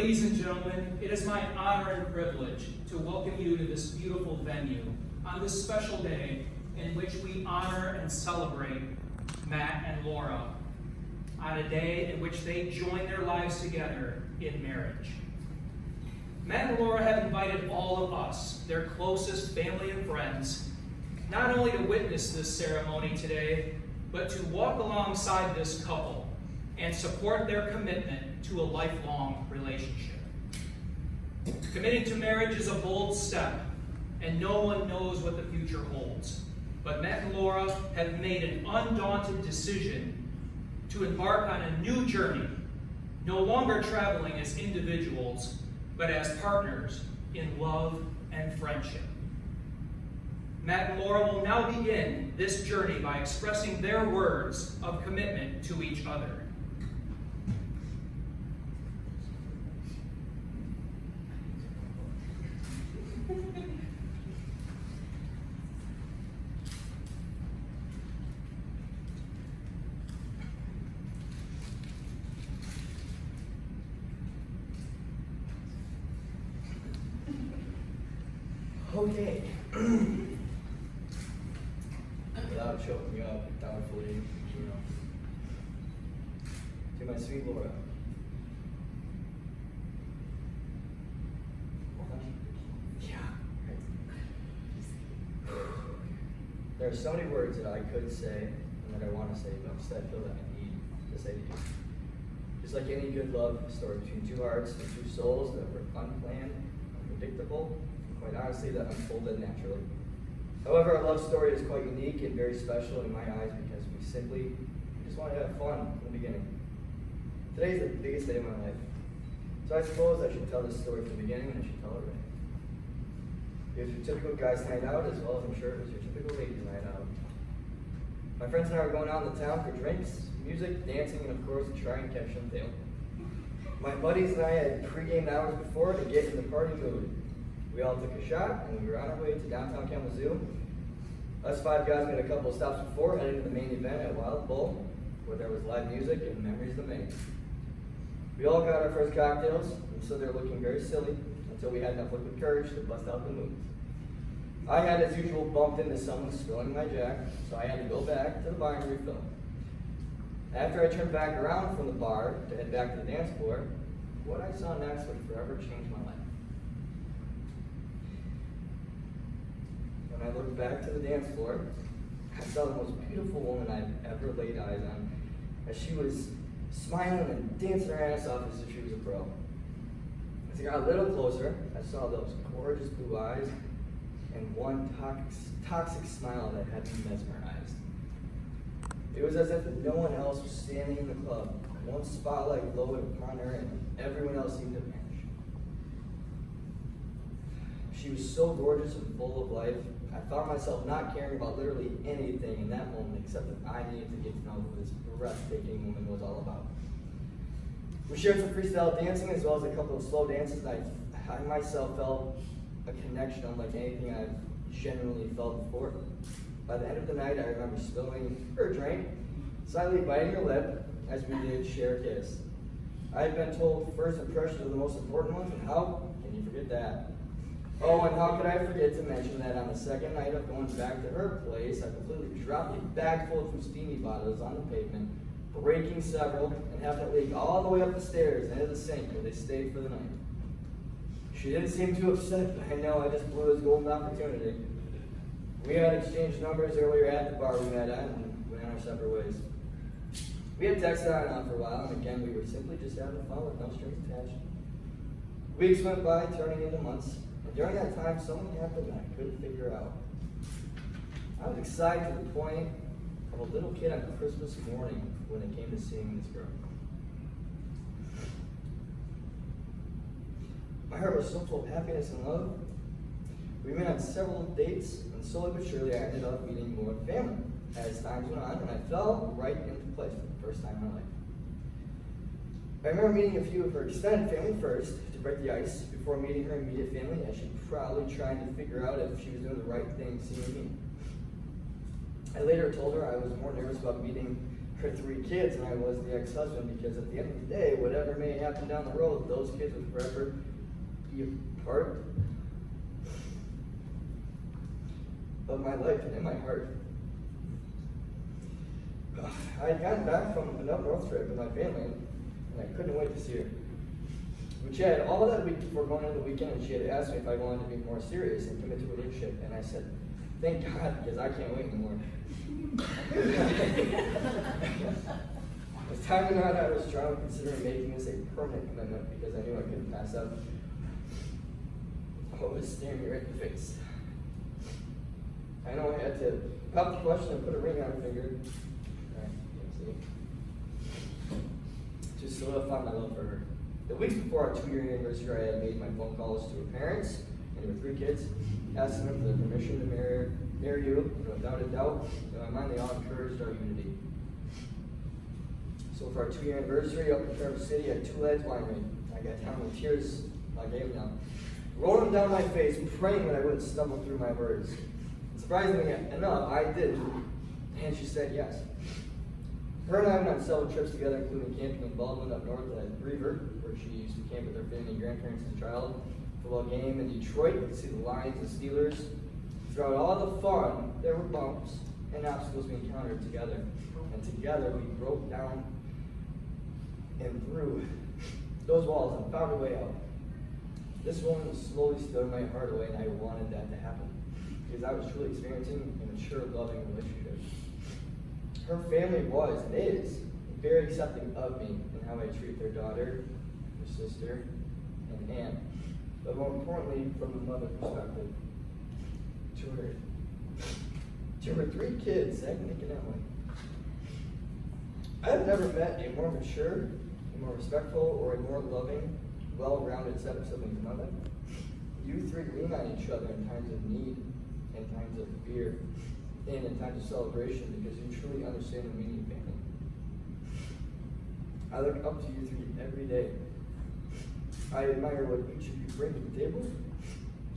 Ladies and gentlemen, it is my honor and privilege to welcome you to this beautiful venue on this special day in which we honor and celebrate Matt and Laura on a day in which they join their lives together in marriage. Matt and Laura have invited all of us, their closest family and friends, not only to witness this ceremony today, but to walk alongside this couple and support their commitment to a lifelong relationship. Committing to marriage is a bold step, and no one knows what the future holds. But Matt and Laura have made an undaunted decision to embark on a new journey, no longer traveling as individuals, but as partners in love and friendship. Matt and Laura will now begin this journey by expressing their words of commitment to each other. Okay. Without choking you up, doubtfully, to my sweet Laura. Yeah. There are so many words that I could say and that I want to say, but instead I feel that I need to say to you. Just like any good love story between two hearts and two souls that were unplanned, unpredictable, quite honestly, that unfolded naturally. However, our love story is quite unique and very special in my eyes because we just want to have fun in the beginning. Today is the biggest day of my life. So I suppose I should tell this story from the beginning and I should tell it right. It was your typical guy's night out as well as I'm sure it was your typical ladies' night out. My friends and I were going out in the town for drinks, music, dancing, and of course to try and catch some tail. My buddies and I had pre-game hours before to get in the party mood. We all took a shot, and we were on our way to downtown Kalamazoo. Us five guys made a couple of stops before heading to the main event at Wild Bull, where there was live music and memories to make. We all got our first cocktails, and so they're looking very silly until we had enough liquid courage to bust out the moves. I had, as usual, bumped into someone spilling my jack, so I had to go back to the bar and refill. After I turned back around from the bar to head back to the dance floor, what I saw next would forever change my life. When I looked back to the dance floor, I saw the most beautiful woman I've ever laid eyes on, as she was smiling and dancing her ass off as if she was a pro. As I got a little closer, I saw those gorgeous blue eyes and one toxic smile that had me mesmerized. It was as if no one else was standing in the club. One spotlight glowed upon her and everyone else seemed to vanish. She was so gorgeous and full of life, I found myself not caring about literally anything in that moment except that I needed to get to know who this breathtaking woman was all about. We shared some freestyle dancing as well as a couple of slow dances, and I myself felt a connection unlike anything I've genuinely felt before. By the end of the night, I remember spilling her drink, slightly biting her lip as we did share a kiss. I had been told first impressions are the most important ones, and how can you forget that? Oh, and how could I forget to mention that on the second night of going back to her place, I completely dropped a bag full of Fustini bottles on the pavement, breaking several, and having it leak all the way up the stairs and into the sink where they stayed for the night. She didn't seem too upset, but I know I just blew this golden opportunity. We had exchanged numbers earlier at the bar we met at and went our separate ways. We had texted on and off for a while, and again, we were simply just having fun with no strings attached. Weeks went by, turning into months. During that time, something happened that I couldn't figure out. I was excited to the point of a little kid on Christmas morning when it came to seeing this girl. My heart was so full of happiness and love. We went on several dates, and slowly but surely I ended up meeting more family. As times went on, and I fell right into place for the first time in my life. I remember meeting a few of her extended family first to break the ice before meeting her immediate family, as she probably trying to figure out if she was doing the right thing seeing me. I later told her I was more nervous about meeting her 3 kids and I was the ex-husband, because at the end of the day, whatever may happen down the road, those kids would forever be a part of my life and in my heart. I had gotten back from an up north trip with my family, and I couldn't wait to see her. But she had all that week before going into the weekend, and she had asked me if I wanted to be more serious and commit to a relationship, and I said, thank God, because I can't wait anymore. It was time enough I was strong, considering making this a permanent commitment, because I knew I couldn't pass up what was staring me right in the face. I know I had to pop the question and put a ring on her finger. To solidify my love for her. The weeks before our 2-year anniversary, I had made my phone calls to her parents and her 3 kids, asking them for their permission to marry you, and without a doubt, in my mind, they all encouraged our unity. So for our 2-year anniversary, up in Traverse City at Two Lads Winery, I got down with tears, I gave them down, rolling down my face, praying that I wouldn't stumble through my words. Surprisingly enough, I did, and she said yes. Her and I went on several trips together, including camping in Baldwin up north at River, where she used to camp with her family and grandparents as a child. Football game in Detroit to see the Lions and Steelers. Throughout all the fun, there were bumps and obstacles we encountered together. And together we broke down and through those walls and found a way out. This woman slowly stood my heart away, and I wanted that to happen, because I was truly experiencing a mature, loving relationship. Her family was and is very accepting of me and how I treat their daughter, her sister, and aunt. But more importantly, from the mother perspective, to her 3 kids, Zach, Nick, and Emily. I have never met a more mature, a more respectful, or a more loving, well-rounded set of siblings in my life. You 3 lean on each other in times of need, in times of fear, and in times of celebration, because you truly understand the meaning of family. I look up to you 3 every day. I admire what each of you bring to the table.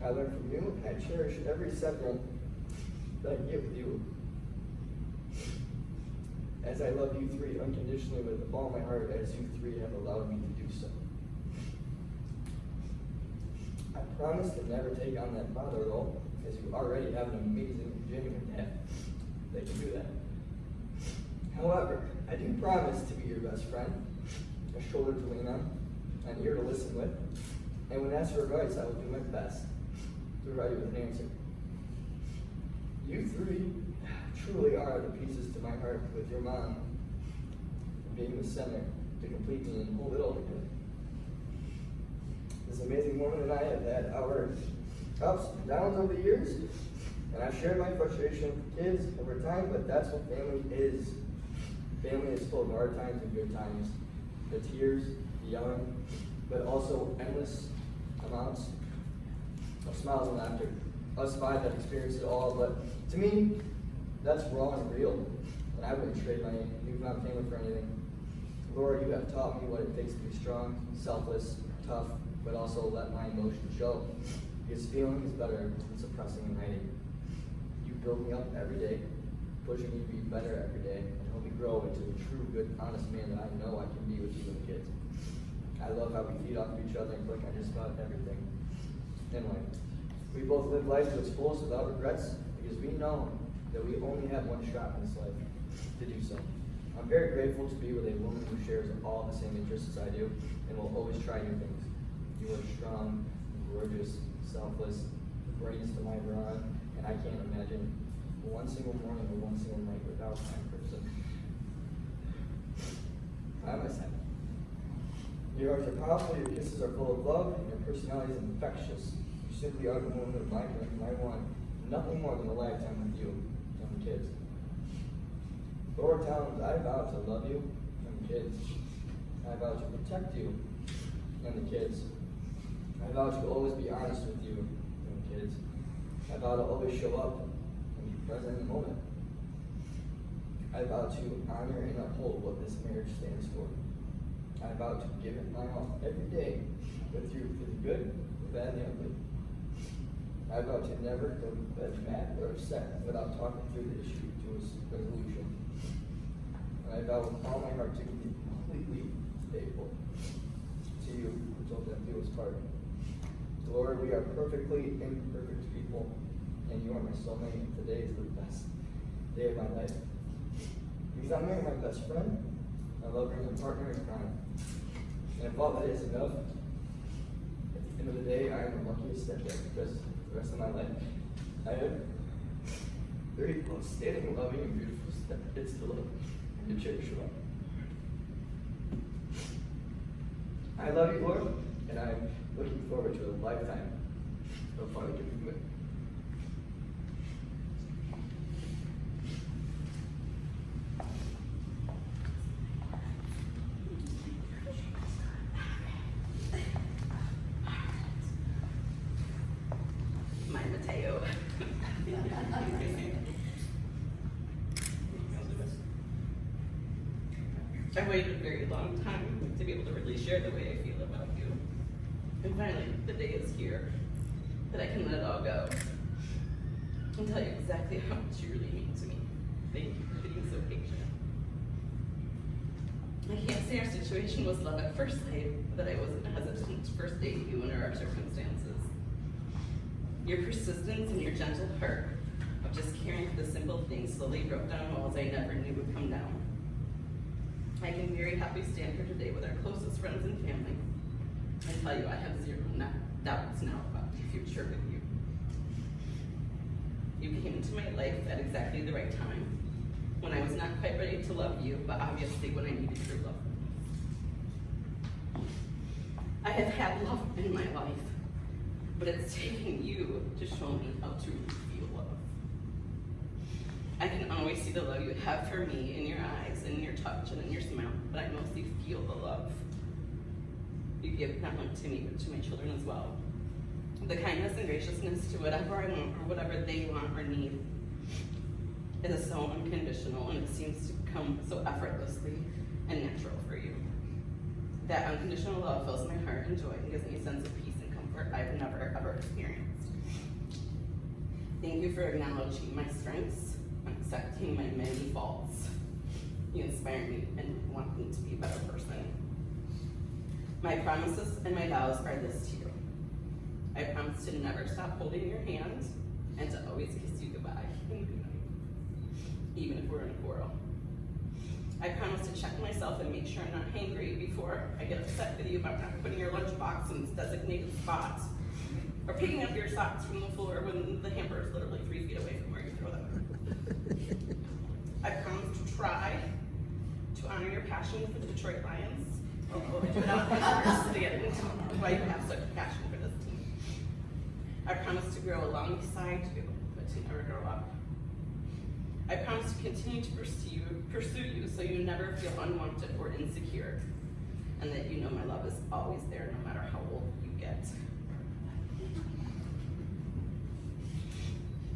I learn from you, and I cherish every second that I get with you. As I love you 3 unconditionally with all my heart, as you 3 have allowed me to do so. I promise to never take on that father role, as you already have an amazing, genuine dad that can do that. However, I do promise to be your best friend, a shoulder to lean on, an ear to listen with, and when asked for advice, I will do my best to provide you with an answer. You 3 truly are the pieces to my heart, with your mom being the center to complete me and hold it all together. This amazing woman and I have had our ups and downs over the years, and I've shared my frustration with kids over time, but that's what family is. Family is full of hard times and good times, the tears, the yelling, but also endless amounts of smiles and laughter. Us 5 have experienced it all, but to me, that's raw and real, and I wouldn't trade my newfound family for anything. Laura, you have taught me what it takes to be strong, selfless, tough, but also let my emotions show. Because feeling is better than suppressing and hiding. You build me up every day, pushing me to be better every day, and help me grow into the true, good, honest man that I know I can be with you and the kids. I love how we feed off of each other and click on just about everything in life. We both live life to its fullest without regrets, because we know that we only have one shot in this life to do so. I'm very grateful to be with a woman who shares all the same interests as I do, and will always try new things. You are strong, gorgeous, selfless, brains to my brawn, and I can't imagine one single morning or one single night without my person. By my side. Your arms are powerful, your kisses are full of love, and your personality is infectious. You simply are the woman of my dreams, and I want nothing more than a lifetime with you and the kids. Lord Towns, I vow to love you and the kids. I vow to protect you and the kids. I vow to always be honest with you and the kids. I vow to always show up and be present in the moment. I vow to honor and uphold what this marriage stands for. I vow to give it my all every day with you through the good, the bad, and the ugly. I vow to never go to bed mad or upset without talking through the issue to its resolution. and I vow with all my heart to be completely faithful to you, which ultimately was part. Lord, we are perfectly imperfect people, and you are my soulmate, and today is the best day of my life. Because I'm marrying my best friend, my lover, and my partner in crime. And if all that is enough, at the end of the day, I am the luckiest stepdad because the rest of my life, I have 30 outstanding, loving, and beautiful stepkids to love and to cherish love. I love you, Lord, and I'm looking forward to a lifetime of fun and commitment. My Mateo. I waited a very long time to be able to really share the way I feel about you. And finally, the day is here that I can let it all go and tell you exactly how much you really mean to me. Thank you for being so patient. I can't say our situation was love at first sight, but I wasn't hesitant to first date you under our circumstances. Your persistence and your gentle heart of just caring for the simple things slowly broke down walls I never knew would come down. I can very happily stand here today with our closest friends and family and tell you I have zero doubts now about the future with you. You came into my life at exactly the right time, when I was not quite ready to love you, but obviously when I needed your love. I have had love in my life, but it's taken you to show me how to feel love. I can always see the love you have for me in your eyes, and in your touch, and in your smile, but I mostly feel the love you give not only to me, but to my children as well. The kindness and graciousness to whatever I want, or whatever they want or need, is so unconditional, and it seems to come so effortlessly and natural for you. That unconditional love fills my heart and joy and gives me a sense of peace and comfort I've never, ever experienced. Thank you for acknowledging my strengths and accepting my many faults. You inspire me and want me to be a better person. My promises and my vows are this to you. I promise to never stop holding your hand and to always kiss you goodbye and goodnight, even if we're in a quarrel. I promise to check myself and make sure I'm not hangry before I get upset with you about not putting your lunchbox in its designated spot, or picking up your socks from the floor when the hamper is literally 3 feet away from where you throw them. I promise to try to honor your passion for the Detroit Lions, although I do not understand why you have such a passion for this team. I promise to grow alongside you, but to never grow up. I promise to continue to pursue you so you never feel unwanted or insecure, and that you know my love is always there no matter how old you get.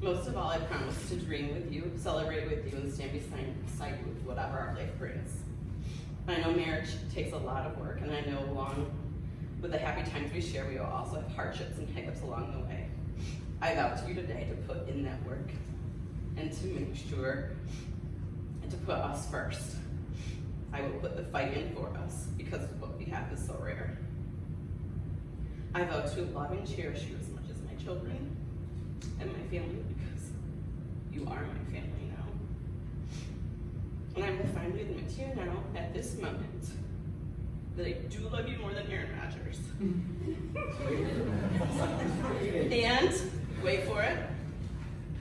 Most of all, I promise to dream with you, celebrate with you, and stand beside you with whatever our life brings. I know marriage takes a lot of work, and I know along with the happy times we share, we will also have hardships and hiccups along the way. I vow to you today to put in that work and to make sure and to put us first. I will put the fight in for us because what we have is so rare. I vow to love and cherish you as much as my children and my family because you are my family now. And I will finally admit to you now, at this moment, that I do love you more than Aaron Rodgers. And, wait for it,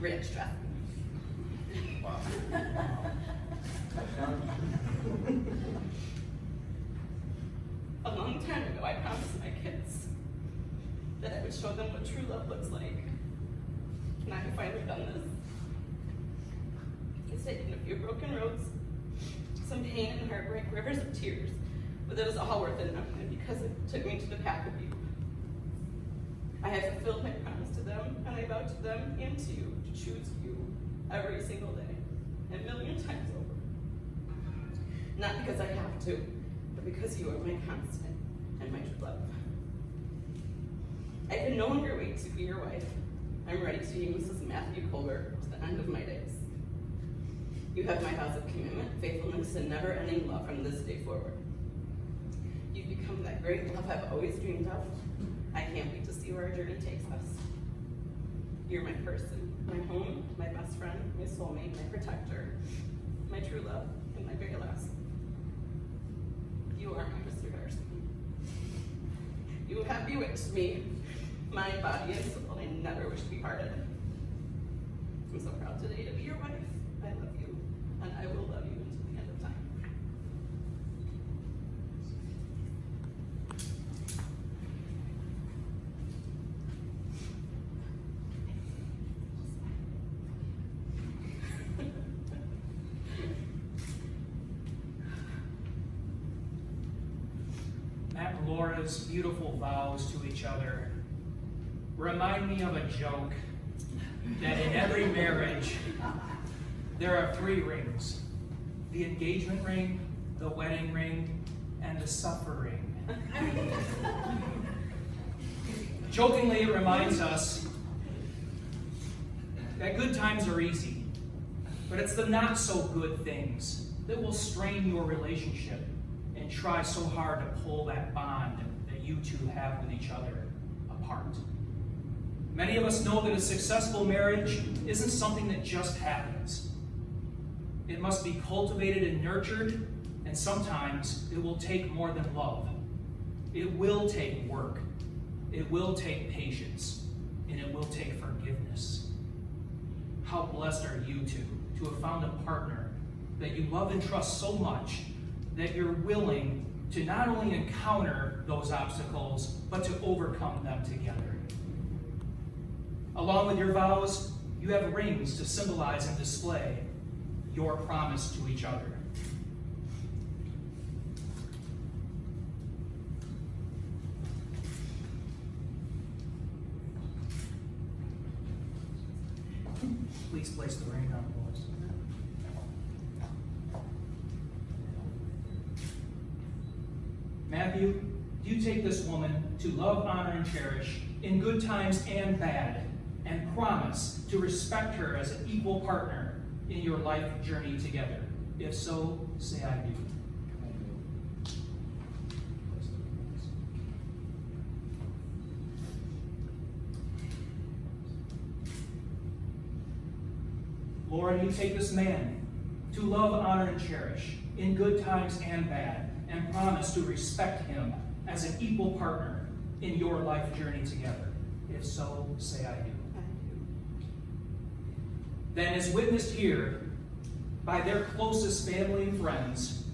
Ranch Dressing. Wow. A long time ago, I promised my kids that I would show them what true love looks like. And I have finally done this. It's taken a few broken roads, some pain and heartbreak, rivers of tears, but it was all worth it now, and because it took me to the path of you. I have fulfilled my promise to them, and I vow to them and to you to choose you every single day, a million times over. Not because I have to, but because you are my constant and my true love. I can no longer wait to be your wife. I'm ready to be Mrs. Matthew Colbert to the end of my days. You have my vows of commitment, faithfulness, and never-ending love from this day forward. You've become that great love I've always dreamed of. I can't wait to see where our journey takes us. You're my person, my home, my best friend, my soulmate, my protector, my true love, and my very last. You are my Mr. Darcy. You have bewitched me, mind, body, and soul, and I never wish to be parted. I'm so proud today to be your wife. I love you, and I will love you until the end of time. Matt and Laura's beautiful vows to each other remind me of a joke that in every marriage there are 3 rings: the engagement ring, the wedding ring, and the suffering. Jokingly, it reminds us that good times are easy, but it's the not so good things that will strain your relationship and try so hard to pull that bond that you two have with each other apart. Many of us know that a successful marriage isn't something that just happens. It must be cultivated and nurtured, and sometimes it will take more than love. It will take work. It will take patience, and it will take forgiveness. How blessed are you two to have found a partner that you love and trust so much that you're willing to not only encounter those obstacles, but to overcome them together. Along with your vows, you have rings to symbolize and display your promise to each other. Please place the ring on Lois. Matthew, you take this woman to love, honor, and cherish in good times and bad, and promise to respect her as an equal partner in your life journey together. If so, say I do. Lord, you take this man to love, honor, and cherish in good times and bad, and promise to respect him as an equal partner in your life journey together. If so, say I do. Then, as witnessed here by their closest family and friends,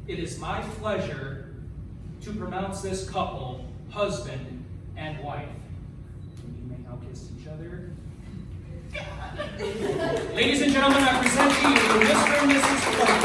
it is my pleasure to pronounce this couple husband and wife. You may now kiss each other. Ladies and gentlemen, I present to you Mr. and Mrs. Colbert.